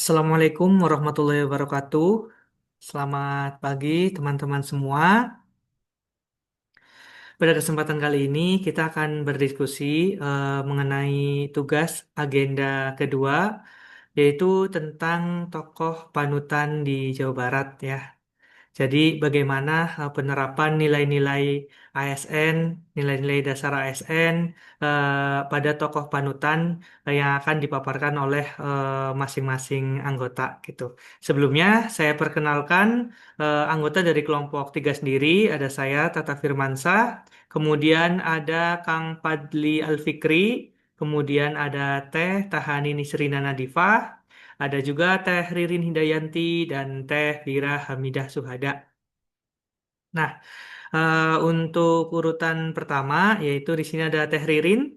Assalamualaikum warahmatullahi wabarakatuh. Selamat pagi teman-teman semua. Pada kesempatan kali ini kita akan berdiskusi mengenai tugas agenda kedua, yaitu tentang tokoh panutan di Jawa Barat ya. Jadi bagaimana penerapan nilai-nilai ASN, nilai-nilai dasar ASN pada tokoh panutan yang akan dipaparkan oleh masing-masing anggota gitu. Sebelumnya saya perkenalkan anggota dari kelompok tiga sendiri, ada saya Tata Firmansyah, kemudian ada Kang Padli Alfikri, kemudian ada Teh Tahani Nisrina Nadifah, ada juga Teh Ririn Hidayanti dan Teh Vira Hamidah Suhada. Nah, untuk urutan pertama yaitu di sini ada Teh Ririn.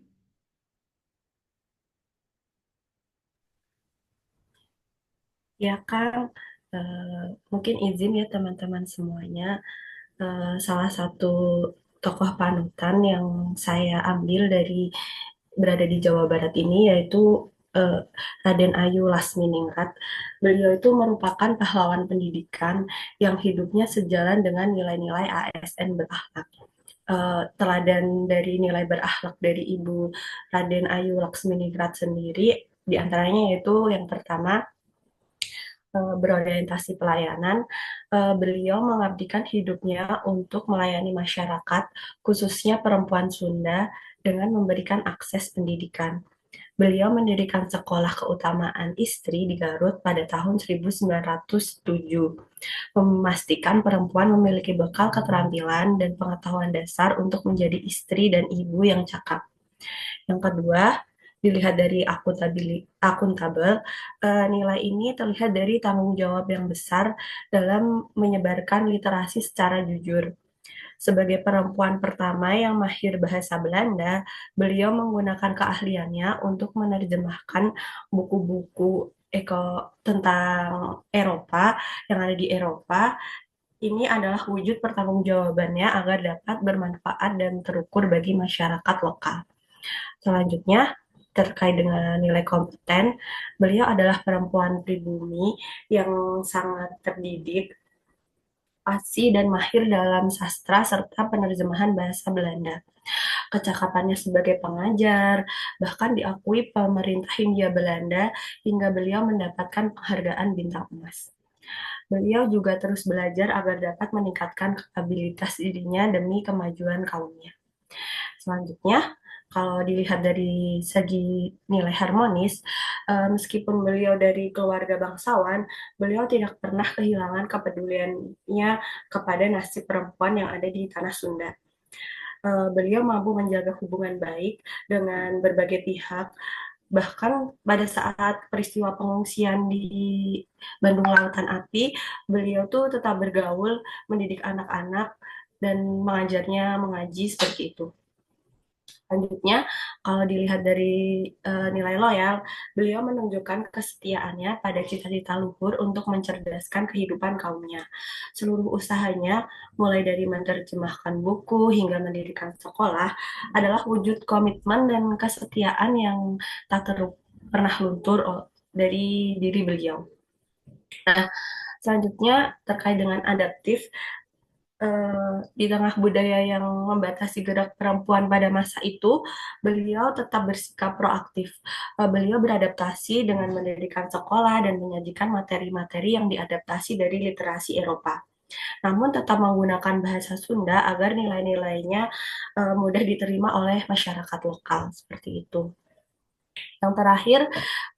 Ya Kang, mungkin izin ya teman-teman semuanya. Salah satu tokoh panutan yang saya ambil dari berada di Jawa Barat ini yaitu eh, Raden Ayu Lasminingrat. Beliau itu merupakan pahlawan pendidikan yang hidupnya sejalan dengan nilai-nilai ASN berakhlak. Teladan dari nilai berakhlak dari Ibu Raden Ayu Laksminingrat sendiri, diantaranya yaitu yang pertama berorientasi pelayanan, beliau mengabdikan hidupnya untuk melayani masyarakat, khususnya perempuan Sunda, dengan memberikan akses pendidikan. Beliau mendirikan Sekolah Keutamaan Istri di Garut pada tahun 1907, memastikan perempuan memiliki bekal keterampilan dan pengetahuan dasar untuk menjadi istri dan ibu yang cakap. Yang kedua, dilihat dari akuntabel, nilai ini terlihat dari tanggung jawab yang besar dalam menyebarkan literasi secara jujur. Sebagai perempuan pertama yang mahir bahasa Belanda, beliau menggunakan keahliannya untuk menerjemahkan buku-buku tentang Eropa yang ada di Eropa. Ini adalah wujud pertanggungjawabannya agar dapat bermanfaat dan terukur bagi masyarakat lokal. Selanjutnya, terkait dengan nilai kompeten, beliau adalah perempuan pribumi yang sangat terdidik, fasih, dan mahir dalam sastra serta penerjemahan bahasa Belanda. Kecakapannya sebagai pengajar bahkan diakui pemerintah Hindia Belanda hingga beliau mendapatkan penghargaan bintang emas. Beliau juga terus belajar agar dapat meningkatkan kapabilitas dirinya demi kemajuan kaumnya. Selanjutnya, kalau dilihat dari segi nilai harmonis, meskipun beliau dari keluarga bangsawan, beliau tidak pernah kehilangan kepeduliannya kepada nasib perempuan yang ada di tanah Sunda. Beliau mampu menjaga hubungan baik dengan berbagai pihak, bahkan pada saat peristiwa pengungsian di Bandung Lautan Api, beliau tuh tetap bergaul, mendidik anak-anak, dan mengajarnya mengaji seperti itu. Selanjutnya, kalau dilihat dari nilai loyal, beliau menunjukkan kesetiaannya pada cita-cita luhur untuk mencerdaskan kehidupan kaumnya. Seluruh usahanya, mulai dari menerjemahkan buku hingga mendirikan sekolah, adalah wujud komitmen dan kesetiaan yang tak pernah luntur dari diri beliau. Nah, selanjutnya terkait dengan adaptif, di tengah budaya yang membatasi gerak perempuan pada masa itu, beliau tetap bersikap proaktif. Beliau beradaptasi dengan mendirikan sekolah dan menyajikan materi-materi yang diadaptasi dari literasi Eropa. Namun tetap menggunakan bahasa Sunda agar nilai-nilainya mudah diterima oleh masyarakat lokal, seperti itu. Yang terakhir,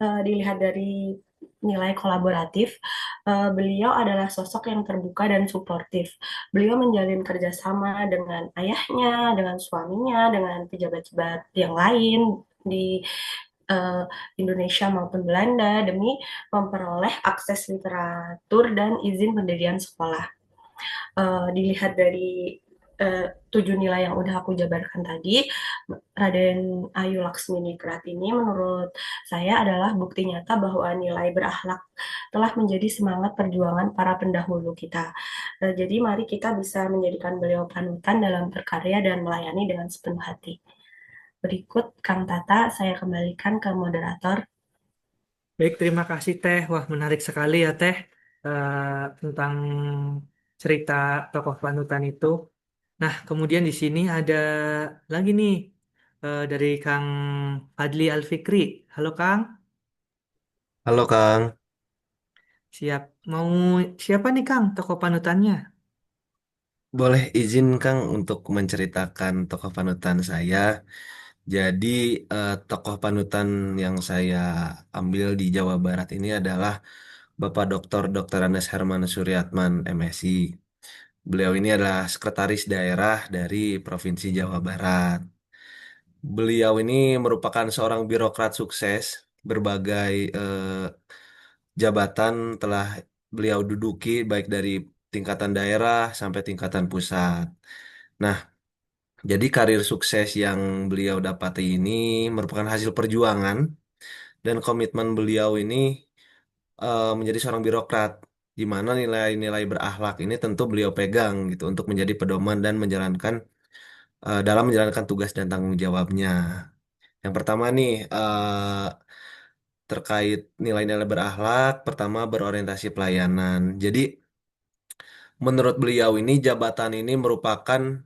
dilihat dari nilai kolaboratif, beliau adalah sosok yang terbuka dan suportif. Beliau menjalin kerjasama dengan ayahnya, dengan suaminya, dengan pejabat-pejabat yang lain di eh, Indonesia maupun Belanda demi memperoleh akses literatur dan izin pendirian sekolah. Dilihat dari tujuh nilai yang udah aku jabarkan tadi, Raden Ayu Laksminingrat ini menurut saya adalah bukti nyata bahwa nilai berakhlak telah menjadi semangat perjuangan para pendahulu kita. Jadi mari kita bisa menjadikan beliau panutan dalam berkarya dan melayani dengan sepenuh hati. Berikut Kang Tata, saya kembalikan ke moderator. Baik, terima kasih Teh. Wah, menarik sekali ya Teh tentang cerita tokoh panutan itu. Nah, kemudian di sini ada lagi nih dari Kang Fadli Alfikri. Halo Kang, Halo Kang, siap. Mau siapa nih Kang tokoh panutannya? boleh izin Kang untuk menceritakan tokoh panutan saya. Jadi tokoh panutan yang saya ambil di Jawa Barat ini adalah Bapak Dr. Andes Herman Suryatman, MSI. Beliau ini adalah sekretaris daerah dari Provinsi Jawa Barat. Beliau ini merupakan seorang birokrat sukses, berbagai jabatan telah beliau duduki baik dari tingkatan daerah sampai tingkatan pusat. Nah, jadi karir sukses yang beliau dapati ini merupakan hasil perjuangan dan komitmen beliau ini menjadi seorang birokrat, di mana nilai-nilai berakhlak ini tentu beliau pegang gitu untuk menjadi pedoman dan dalam menjalankan tugas dan tanggung jawabnya. Yang pertama nih terkait nilai-nilai berakhlak, pertama berorientasi pelayanan. Jadi menurut beliau ini jabatan ini merupakan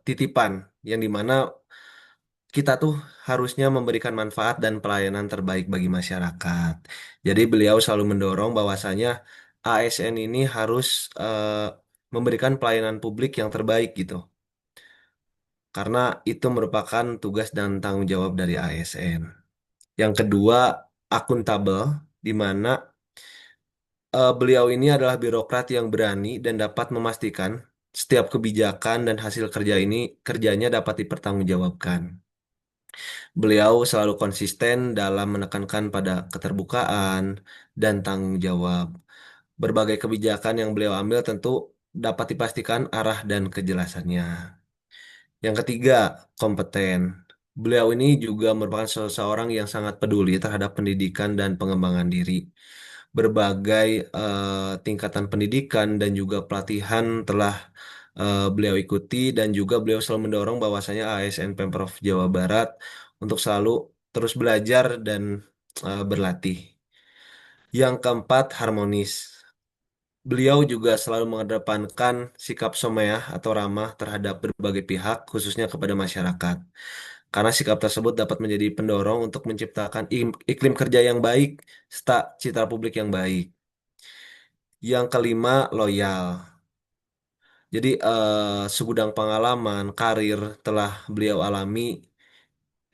titipan yang dimana kita tuh harusnya memberikan manfaat dan pelayanan terbaik bagi masyarakat. Jadi beliau selalu mendorong bahwasanya ASN ini harus memberikan pelayanan publik yang terbaik gitu. Karena itu merupakan tugas dan tanggung jawab dari ASN. Yang kedua, akuntabel, di mana beliau ini adalah birokrat yang berani dan dapat memastikan setiap kebijakan dan hasil kerjanya dapat dipertanggungjawabkan. Beliau selalu konsisten dalam menekankan pada keterbukaan dan tanggung jawab. Berbagai kebijakan yang beliau ambil tentu dapat dipastikan arah dan kejelasannya. Yang ketiga, kompeten. Beliau ini juga merupakan seseorang yang sangat peduli terhadap pendidikan dan pengembangan diri. Berbagai tingkatan pendidikan dan juga pelatihan telah beliau ikuti dan juga beliau selalu mendorong bahwasanya ASN Pemprov Jawa Barat untuk selalu terus belajar dan berlatih. Yang keempat, harmonis. Beliau juga selalu mengedepankan sikap someah atau ramah terhadap berbagai pihak, khususnya kepada masyarakat. Karena sikap tersebut dapat menjadi pendorong untuk menciptakan iklim kerja yang baik, serta citra publik yang baik. Yang kelima, loyal. Jadi segudang pengalaman, karir telah beliau alami,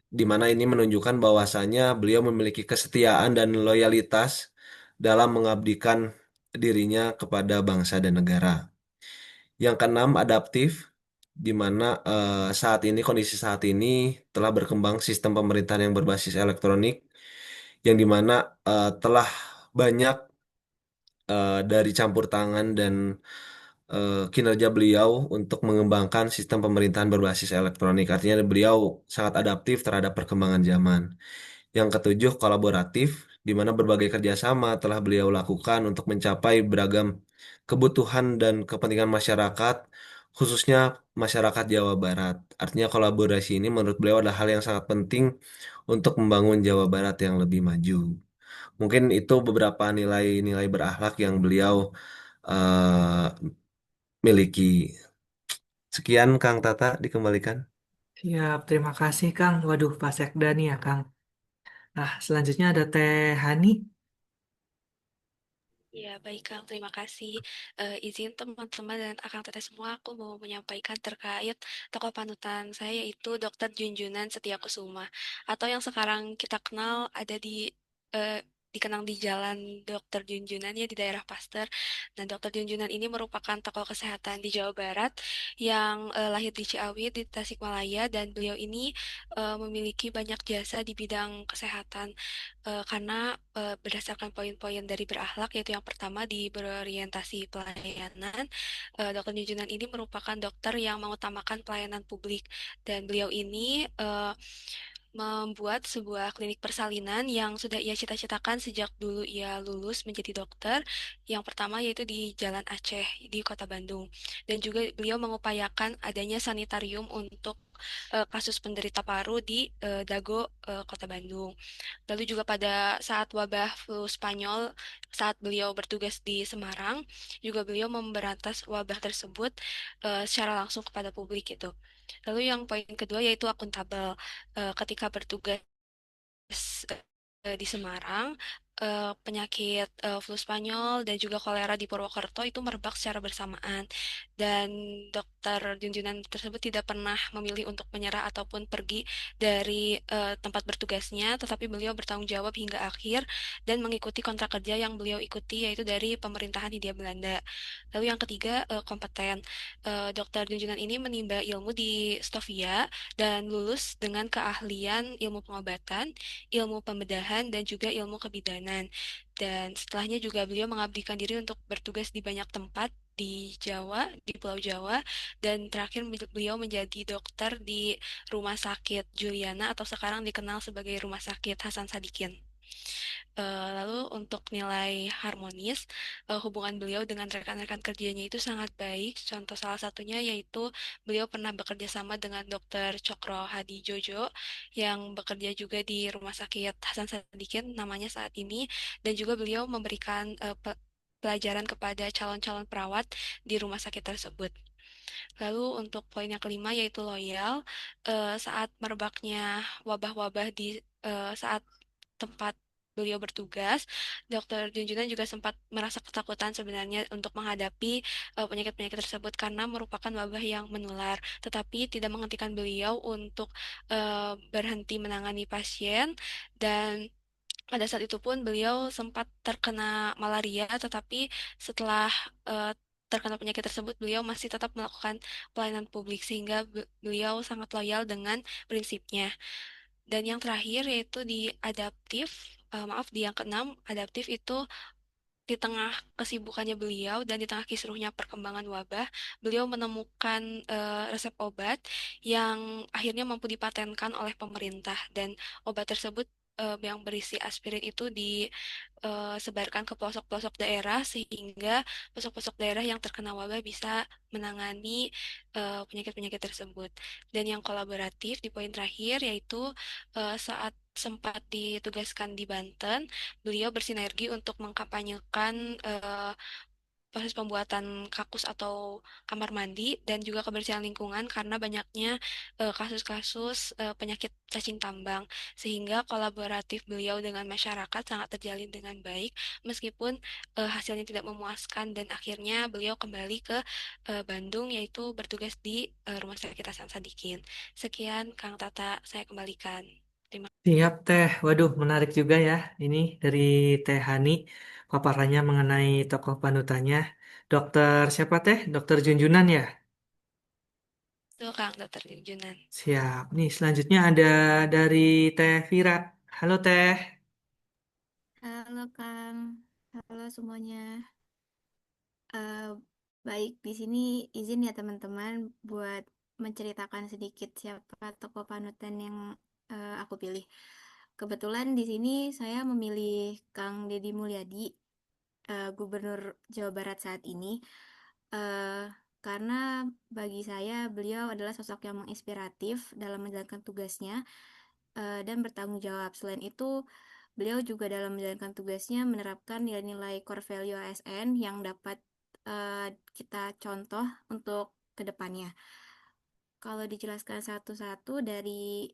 di mana ini menunjukkan bahwasannya beliau memiliki kesetiaan dan loyalitas dalam mengabdikan dirinya kepada bangsa dan negara. Yang keenam, adaptif, di mana kondisi saat ini telah berkembang sistem pemerintahan yang berbasis elektronik, yang dimana telah banyak dari campur tangan dan kinerja beliau untuk mengembangkan sistem pemerintahan berbasis elektronik. Artinya beliau sangat adaptif terhadap perkembangan zaman. Yang ketujuh, kolaboratif, di mana berbagai kerjasama telah beliau lakukan untuk mencapai beragam kebutuhan dan kepentingan masyarakat, khususnya masyarakat Jawa Barat. Artinya kolaborasi ini menurut beliau adalah hal yang sangat penting untuk membangun Jawa Barat yang lebih maju. Mungkin itu beberapa nilai-nilai berakhlak yang beliau eh, miliki. Sekian Kang Tata, dikembalikan. Siap, terima kasih Kang. Waduh, Pak Sekda nih ya Kang. Nah, selanjutnya ada Teh Hani. Ya, baik Kang, terima kasih. Izin teman-teman dan Akang Teteh semua, aku mau menyampaikan terkait tokoh panutan saya yaitu Dr. Junjunan Setiakusuma atau yang sekarang kita kenal ada eh, dikenang di Jalan Dr. Junjunan ya di daerah Pasteur. Nah, Dr. Junjunan ini merupakan tokoh kesehatan di Jawa Barat yang lahir di Ciawi di Tasikmalaya dan beliau ini memiliki banyak jasa di bidang kesehatan karena berdasarkan poin-poin dari berakhlak yaitu yang pertama di berorientasi pelayanan, Dokter Junjunan ini merupakan dokter yang mengutamakan pelayanan publik dan beliau ini membuat sebuah klinik persalinan yang sudah ia cita-citakan sejak dulu ia lulus menjadi dokter. Yang pertama yaitu di Jalan Aceh di Kota Bandung dan juga beliau mengupayakan adanya sanitarium untuk kasus penderita paru di Dago, Kota Bandung. Lalu juga pada saat wabah flu Spanyol, saat beliau bertugas di Semarang, juga beliau memberantas wabah tersebut secara langsung kepada publik gitu. Lalu yang poin kedua yaitu akuntabel. Ketika bertugas di Semarang, penyakit flu Spanyol dan juga kolera di Purwokerto itu merebak secara bersamaan. Dan dokter junjunan tersebut tidak pernah memilih untuk menyerah ataupun pergi dari tempat bertugasnya, tetapi beliau bertanggung jawab hingga akhir dan mengikuti kontrak kerja yang beliau ikuti, yaitu dari pemerintahan Hindia Belanda. Lalu yang ketiga, kompeten. Dokter junjunan ini menimba ilmu di Stovia dan lulus dengan keahlian ilmu pengobatan, ilmu pembedahan, dan juga ilmu kebidanan. Dan setelahnya juga beliau mengabdikan diri untuk bertugas di banyak tempat di Jawa, di Pulau Jawa, dan terakhir beliau menjadi dokter di Rumah Sakit Juliana atau sekarang dikenal sebagai Rumah Sakit Hasan Sadikin. Lalu untuk nilai harmonis, hubungan beliau dengan rekan-rekan kerjanya itu sangat baik. Contoh salah satunya yaitu beliau pernah bekerja sama dengan Dr. Cokro Hadi Jojo yang bekerja juga di Rumah Sakit Hasan Sadikin namanya saat ini, dan juga beliau memberikan pelajaran kepada calon-calon perawat di rumah sakit tersebut. Lalu untuk poin yang kelima yaitu loyal. Saat merebaknya wabah-wabah di saat tempat beliau bertugas, Dokter Junjunan juga sempat merasa ketakutan sebenarnya untuk menghadapi penyakit-penyakit tersebut karena merupakan wabah yang menular. Tetapi tidak menghentikan beliau untuk berhenti menangani pasien, dan pada saat itu pun beliau sempat terkena malaria, tetapi setelah eh, terkena penyakit tersebut, beliau masih tetap melakukan pelayanan publik sehingga beliau sangat loyal dengan prinsipnya. Dan yang terakhir yaitu di adaptif, maaf di yang keenam, adaptif itu di tengah kesibukannya beliau dan di tengah kisruhnya perkembangan wabah, beliau menemukan resep obat yang akhirnya mampu dipatenkan oleh pemerintah, dan obat tersebut yang berisi aspirin itu disebarkan ke pelosok-pelosok daerah sehingga pelosok-pelosok daerah yang terkena wabah bisa menangani penyakit-penyakit tersebut. Dan yang kolaboratif di poin terakhir yaitu saat sempat ditugaskan di Banten, beliau bersinergi untuk mengkampanyekan proses pembuatan kakus atau kamar mandi dan juga kebersihan lingkungan karena banyaknya kasus-kasus penyakit cacing tambang, sehingga kolaboratif beliau dengan masyarakat sangat terjalin dengan baik meskipun hasilnya tidak memuaskan, dan akhirnya beliau kembali ke Bandung yaitu bertugas di Rumah Sakit Hasan Sadikin. Sekian Kang Tata, saya kembalikan. Terima Siap Teh, waduh menarik juga ya ini dari Teh Hani paparannya mengenai tokoh panutannya. Dokter siapa Teh? Dokter Junjunan ya? kasih Kang Dr. Junan. Siap. Nih selanjutnya ada dari Teh Vira. Halo Teh. Halo Kang, halo semuanya. Eh, Baik, di sini izin ya teman-teman buat menceritakan sedikit siapa tokoh panutan yang aku pilih. Kebetulan di sini saya memilih Kang Deddy Mulyadi, Gubernur Jawa Barat saat ini, eh, karena bagi saya beliau adalah sosok yang menginspiratif dalam menjalankan tugasnya dan bertanggung jawab. Selain itu, beliau juga dalam menjalankan tugasnya menerapkan nilai-nilai core value ASN yang dapat kita contoh untuk kedepannya. Kalau dijelaskan satu-satu dari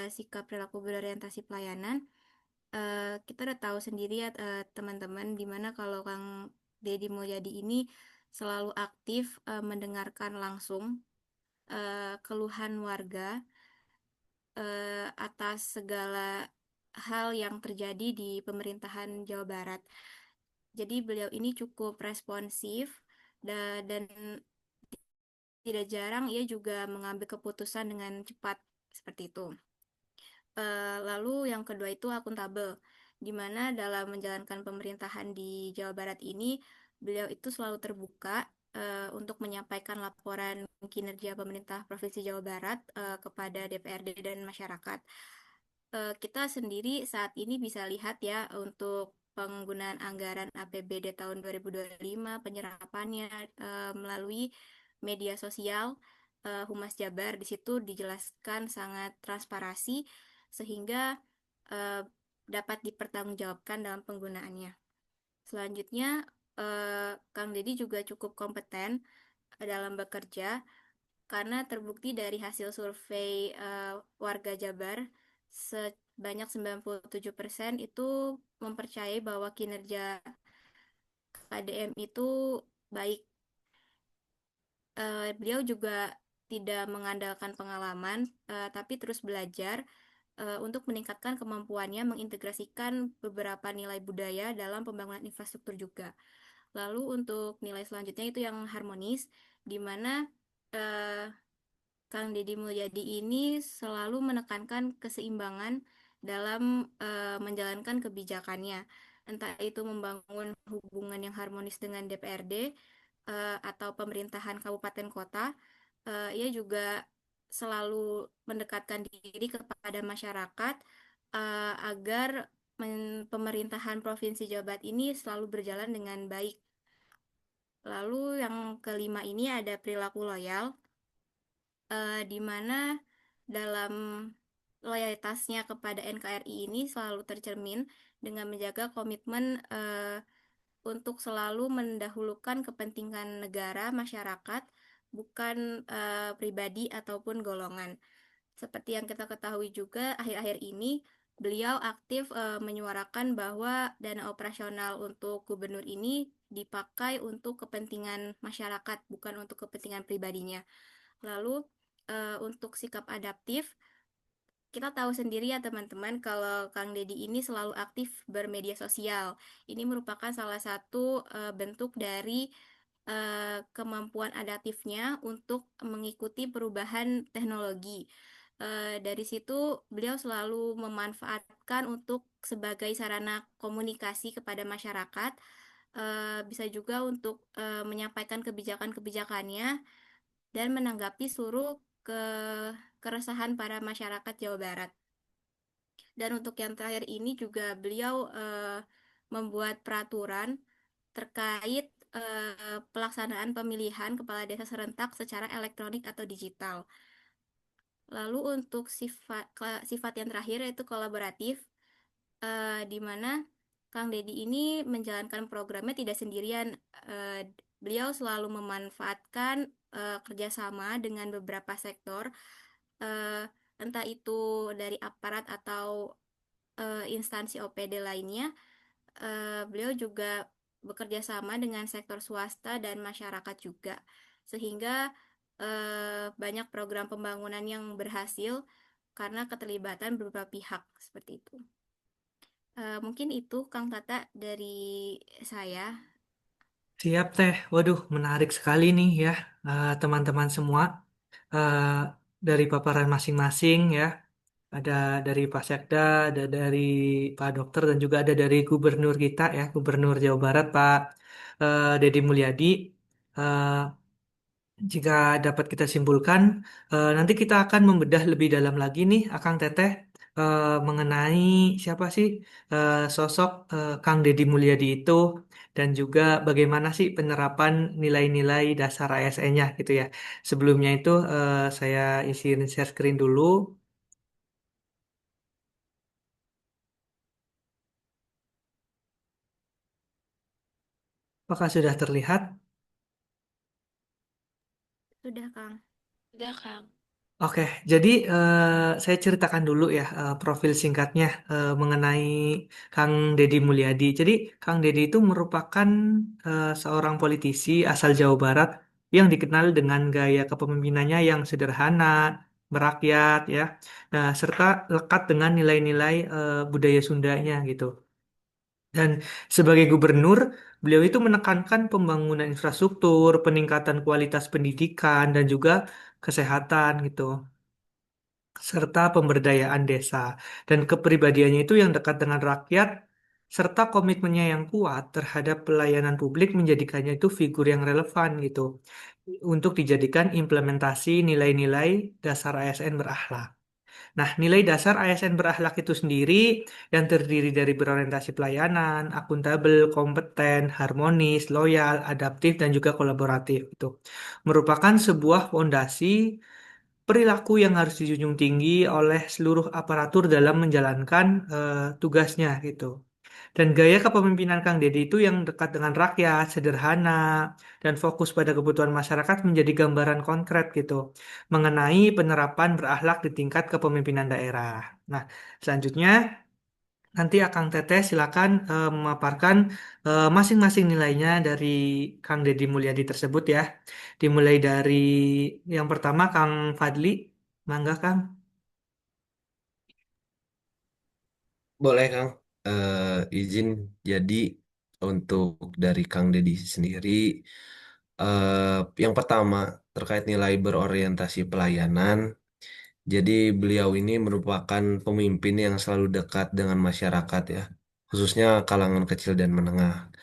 sikap perilaku berorientasi pelayanan, kita udah tahu sendiri ya teman-teman, dimana kalau Kang Deddy Mulyadi ini selalu aktif mendengarkan langsung keluhan warga atas segala hal yang terjadi di pemerintahan Jawa Barat. Jadi beliau ini cukup responsif dan tidak jarang ia juga mengambil keputusan dengan cepat seperti itu. Lalu yang kedua itu akuntabel, di mana dalam menjalankan pemerintahan di Jawa Barat ini beliau itu selalu terbuka untuk menyampaikan laporan kinerja pemerintah Provinsi Jawa Barat kepada DPRD dan masyarakat. Kita sendiri saat ini bisa lihat ya untuk penggunaan anggaran APBD tahun 2025, penyerapannya melalui media sosial Humas Jabar. Di situ dijelaskan sangat transparasi sehingga eh, dapat dipertanggungjawabkan dalam penggunaannya. Selanjutnya, Kang Deddy juga cukup kompeten dalam bekerja karena terbukti dari hasil survei warga Jabar sebanyak 97% itu mempercayai bahwa kinerja KDM itu baik. Beliau juga tidak mengandalkan pengalaman, tapi terus belajar untuk meningkatkan kemampuannya mengintegrasikan beberapa nilai budaya dalam pembangunan infrastruktur juga. Lalu untuk nilai selanjutnya itu yang harmonis, di mana eh, Kang Deddy Mulyadi ini selalu menekankan keseimbangan dalam menjalankan kebijakannya. Entah itu membangun hubungan yang harmonis dengan DPRD atau pemerintahan kabupaten kota, ia juga selalu mendekatkan diri kepada masyarakat agar pemerintahan Provinsi Jawa Barat ini selalu berjalan dengan baik. Lalu yang kelima ini ada perilaku loyal, di mana dalam loyalitasnya kepada NKRI ini selalu tercermin dengan menjaga komitmen untuk selalu mendahulukan kepentingan negara, masyarakat, bukan pribadi ataupun golongan. Seperti yang kita ketahui juga, akhir-akhir ini beliau aktif menyuarakan bahwa dana operasional untuk gubernur ini dipakai untuk kepentingan masyarakat, bukan untuk kepentingan pribadinya. Lalu untuk sikap adaptif, kita tahu sendiri ya teman-teman kalau Kang Deddy ini selalu aktif bermedia sosial. Ini merupakan salah satu bentuk dari kemampuan adaptifnya untuk mengikuti perubahan teknologi. Dari situ beliau selalu memanfaatkan untuk sebagai sarana komunikasi kepada masyarakat, bisa juga untuk menyampaikan kebijakan-kebijakannya dan menanggapi seluruh ke keresahan para masyarakat Jawa Barat. Dan untuk yang terakhir ini juga beliau membuat peraturan terkait pelaksanaan pemilihan kepala desa serentak secara elektronik atau digital. Lalu untuk sifat yang terakhir yaitu kolaboratif, di mana Kang Deddy ini menjalankan programnya tidak sendirian. Beliau selalu memanfaatkan kerjasama dengan beberapa sektor, eh, entah itu dari aparat atau instansi OPD lainnya. Beliau juga bekerja sama dengan sektor swasta dan masyarakat juga, sehingga banyak program pembangunan yang berhasil karena keterlibatan beberapa pihak seperti itu. Mungkin itu Kang Tata dari saya. Siap teh, waduh menarik sekali nih ya teman-teman semua. Eh, dari paparan masing-masing ya. Ada dari Pak Sekda, ada dari Pak Dokter, dan juga ada dari Gubernur kita ya, Gubernur Jawa Barat Pak Deddy Mulyadi. Eh, Jika dapat kita simpulkan, nanti kita akan membedah lebih dalam lagi nih, Akang Teteh, mengenai siapa sih sosok Kang Deddy Mulyadi itu, dan juga bagaimana sih penerapan nilai-nilai dasar ASN-nya gitu ya. Sebelumnya itu saya izin share screen dulu. Apakah sudah terlihat? Sudah Kang. Udah, Kang. Oke, jadi saya ceritakan dulu ya profil singkatnya mengenai Kang Deddy Mulyadi. Jadi Kang Deddy itu merupakan seorang politisi asal Jawa Barat yang dikenal dengan gaya kepemimpinannya yang sederhana, merakyat ya, nah, serta lekat dengan nilai-nilai budaya Sundanya gitu. Dan sebagai gubernur, beliau itu menekankan pembangunan infrastruktur, peningkatan kualitas pendidikan, dan juga kesehatan gitu, serta pemberdayaan desa. Dan kepribadiannya itu yang dekat dengan rakyat, serta komitmennya yang kuat terhadap pelayanan publik menjadikannya itu figur yang relevan gitu, untuk dijadikan implementasi nilai-nilai dasar ASN berakhlak. Nah, nilai dasar ASN berakhlak itu sendiri yang terdiri dari berorientasi pelayanan, akuntabel, kompeten, harmonis, loyal, adaptif, dan juga kolaboratif. Itu merupakan sebuah fondasi perilaku yang harus dijunjung tinggi oleh seluruh aparatur dalam menjalankan tugasnya gitu. Dan gaya kepemimpinan Kang Deddy itu yang dekat dengan rakyat, sederhana, dan fokus pada kebutuhan masyarakat menjadi gambaran konkret gitu mengenai penerapan berakhlak di tingkat kepemimpinan daerah. Nah, selanjutnya nanti Akang Teteh silakan memaparkan masing-masing nilainya dari Kang Deddy Mulyadi tersebut ya. Dimulai dari yang pertama Kang Fadli, mangga Kang. Boleh Kang. Izin jadi untuk dari Kang Deddy sendiri, yang pertama terkait nilai berorientasi pelayanan. Jadi beliau ini merupakan pemimpin yang selalu dekat dengan masyarakat ya, khususnya kalangan kecil dan menengah.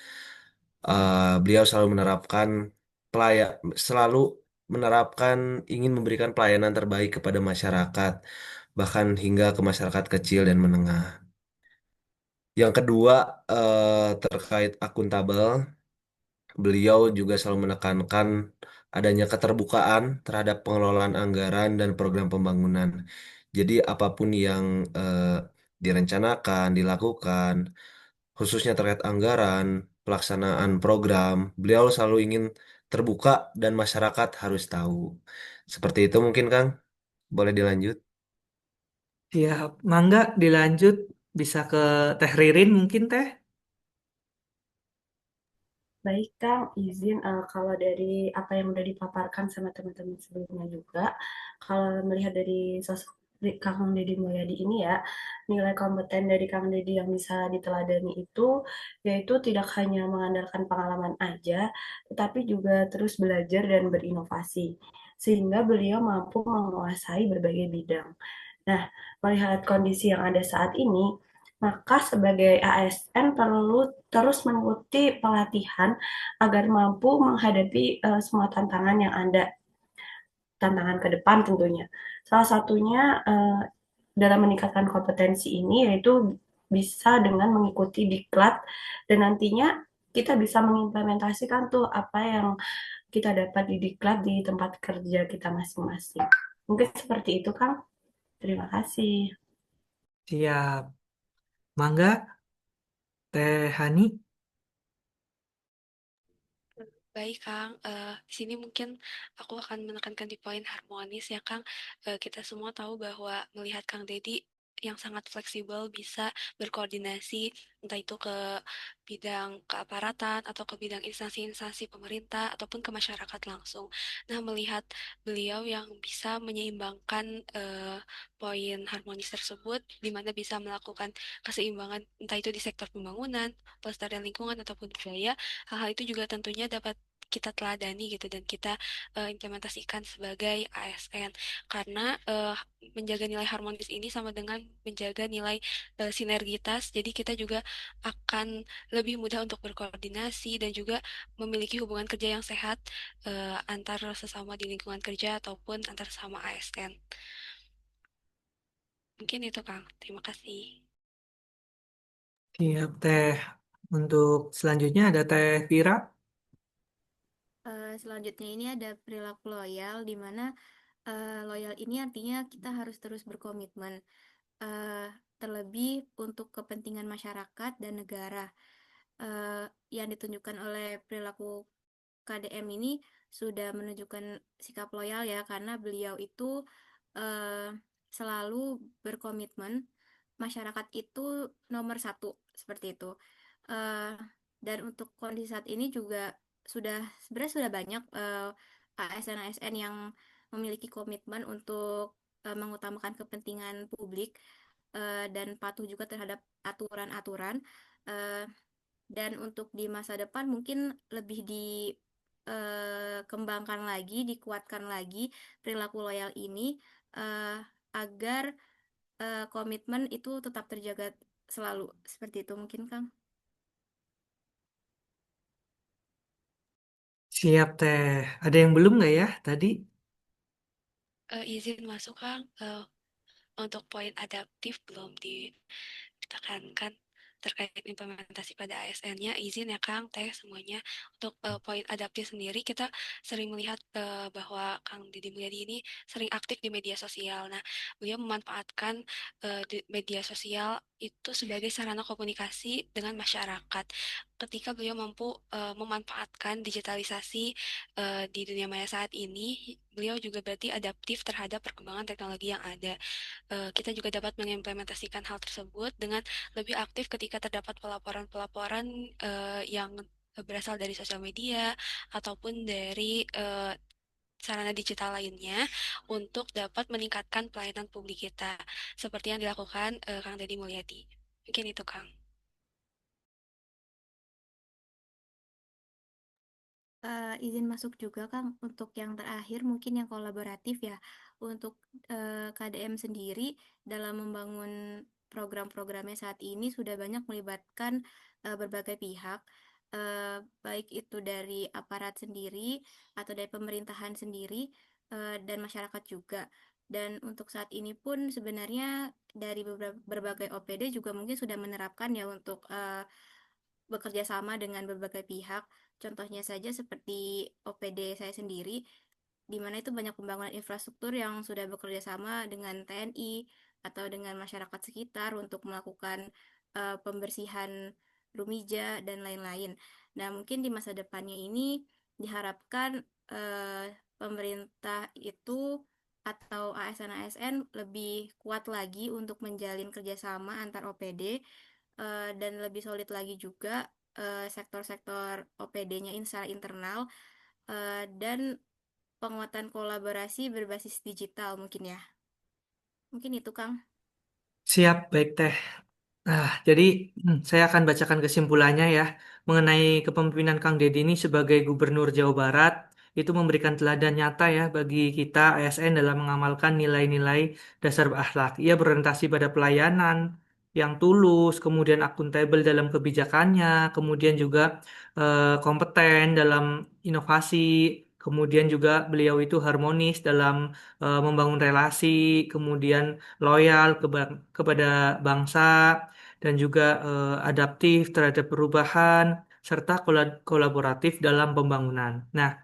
Beliau selalu menerapkan ingin memberikan pelayanan terbaik kepada masyarakat, bahkan hingga ke masyarakat kecil dan menengah. Yang kedua, terkait akuntabel, beliau juga selalu menekankan adanya keterbukaan terhadap pengelolaan anggaran dan program pembangunan. Jadi apapun yang eh, direncanakan, dilakukan, khususnya terkait anggaran, pelaksanaan program, beliau selalu ingin terbuka dan masyarakat harus tahu. Seperti itu mungkin Kang, boleh dilanjut. Siap, mangga dilanjut bisa ke Teh Ririn mungkin Teh. Baik, Kang, izin kalau dari apa yang udah dipaparkan sama teman-teman sebelumnya juga, kalau melihat dari sosok Kang Deddy Mulyadi ini ya, nilai kompeten dari Kang Deddy yang bisa diteladani itu yaitu tidak hanya mengandalkan pengalaman aja, tetapi juga terus belajar dan berinovasi, sehingga beliau mampu menguasai berbagai bidang. Nah, melihat kondisi yang ada saat ini, maka sebagai ASN perlu terus mengikuti pelatihan agar mampu menghadapi semua tantangan yang ada, tantangan ke depan tentunya. Salah satunya dalam meningkatkan kompetensi ini yaitu bisa dengan mengikuti diklat dan nantinya kita bisa mengimplementasikan tuh apa yang kita dapat di diklat di tempat kerja kita masing-masing. Mungkin seperti itu, Kang. Terima kasih. Siap, mangga Teh Hani. Baik, Kang. Di sini mungkin aku akan menekankan di poin harmonis ya, Kang. Kita semua tahu bahwa melihat Kang Deddy yang sangat fleksibel bisa berkoordinasi entah itu ke bidang keaparatan atau ke bidang instansi-instansi pemerintah ataupun ke masyarakat langsung. Nah, melihat beliau yang bisa menyeimbangkan poin harmonis tersebut di mana bisa melakukan keseimbangan entah itu di sektor pembangunan, pelestarian lingkungan ataupun budaya, hal-hal itu juga tentunya dapat kita teladani gitu dan kita implementasikan sebagai ASN karena menjaga nilai harmonis ini sama dengan menjaga nilai sinergitas jadi kita juga akan lebih mudah untuk berkoordinasi dan juga memiliki hubungan kerja yang sehat antar sesama di lingkungan kerja ataupun antar sesama ASN. Mungkin itu Kang, terima kasih. Siap Teh. Untuk selanjutnya ada Teh Vira. Selanjutnya ini ada perilaku loyal, di mana loyal ini artinya kita harus terus berkomitmen, eh, terlebih untuk kepentingan masyarakat dan negara. Yang ditunjukkan oleh perilaku KDM ini sudah menunjukkan sikap loyal ya, karena beliau itu eh, selalu berkomitmen masyarakat itu nomor satu seperti itu. Eh, dan untuk kondisi saat ini juga sebenarnya sudah banyak ASN-ASN yang memiliki komitmen untuk mengutamakan kepentingan publik dan patuh juga terhadap aturan-aturan. Eh, dan untuk di masa depan mungkin lebih dikembangkan lagi, dikuatkan lagi perilaku loyal ini eh, agar komitmen itu tetap terjaga selalu. Seperti itu mungkin, Kang. Siap Teh. Ada yang belum nggak ya tadi? Izin masuk Kang. Untuk poin adaptif belum ditekankan terkait implementasi pada ASN-nya. Izin ya Kang, Teh semuanya. Untuk poin adaptif sendiri kita sering melihat bahwa Kang Deddy Mulyadi ini sering aktif di media sosial. Nah, beliau memanfaatkan di media sosial itu sebagai sarana komunikasi dengan masyarakat. Ketika beliau mampu memanfaatkan digitalisasi di dunia maya saat ini, beliau juga berarti adaptif terhadap perkembangan teknologi yang ada. Kita juga dapat mengimplementasikan hal tersebut dengan lebih aktif ketika terdapat pelaporan-pelaporan yang berasal dari sosial media ataupun dari sarana digital lainnya untuk dapat meningkatkan pelayanan publik kita seperti yang dilakukan Kang Deddy Mulyadi. Mungkin itu Kang. Izin masuk juga Kang untuk yang terakhir mungkin yang kolaboratif ya. Untuk KDM sendiri dalam membangun program-programnya saat ini sudah banyak melibatkan berbagai pihak, baik itu dari aparat sendiri atau dari pemerintahan sendiri dan masyarakat juga. Dan untuk saat ini pun sebenarnya dari berbagai OPD juga mungkin sudah menerapkan ya untuk bekerja sama dengan berbagai pihak. Contohnya saja seperti OPD saya sendiri, di mana itu banyak pembangunan infrastruktur yang sudah bekerja sama dengan TNI atau dengan masyarakat sekitar untuk melakukan pembersihan rumija dan lain-lain. Nah, mungkin di masa depannya ini diharapkan pemerintah itu atau ASN-ASN lebih kuat lagi untuk menjalin kerjasama antar OPD dan lebih solid lagi juga sektor-sektor OPD-nya secara internal dan penguatan kolaborasi berbasis digital mungkin ya. Mungkin itu Kang. Siap, baik Teh. Jadi saya akan bacakan kesimpulannya ya mengenai kepemimpinan Kang Deddy ini sebagai Gubernur Jawa Barat itu memberikan teladan nyata ya bagi kita ASN dalam mengamalkan nilai-nilai dasar akhlak. Ia berorientasi pada pelayanan yang tulus, kemudian akuntabel dalam kebijakannya, kemudian juga kompeten dalam inovasi, kemudian juga beliau itu harmonis dalam membangun relasi, kemudian loyal kepada bangsa dan juga adaptif terhadap perubahan serta kolaboratif dalam pembangunan. Nah,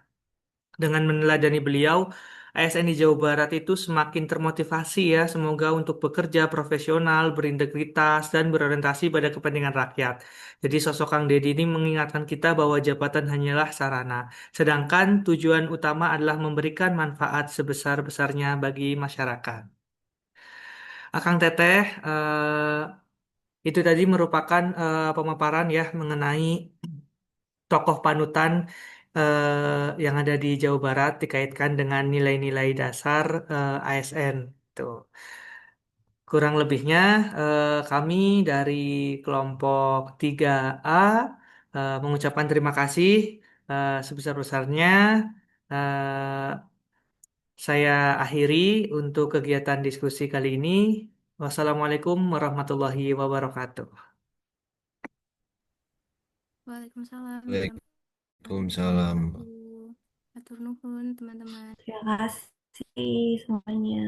dengan meneladani beliau, ASN di Jawa Barat itu semakin termotivasi ya, semoga untuk bekerja profesional, berintegritas, dan berorientasi pada kepentingan rakyat. Jadi sosok Kang Deddy ini mengingatkan kita bahwa jabatan hanyalah sarana, sedangkan tujuan utama adalah memberikan manfaat sebesar-besarnya bagi masyarakat. Akang Teteh, itu tadi merupakan pemaparan ya mengenai tokoh panutan yang ada di Jawa Barat dikaitkan dengan nilai-nilai dasar ASN. Tuh. Kurang lebihnya kami dari kelompok 3A mengucapkan terima kasih sebesar-besarnya. Eh, saya akhiri untuk kegiatan diskusi kali ini. Wassalamualaikum warahmatullahi wabarakatuh. Waalaikumsalam warahmatullahi Waalaikumsalam. wabarakatuh. Atur nuhun teman-teman. Terima kasih semuanya.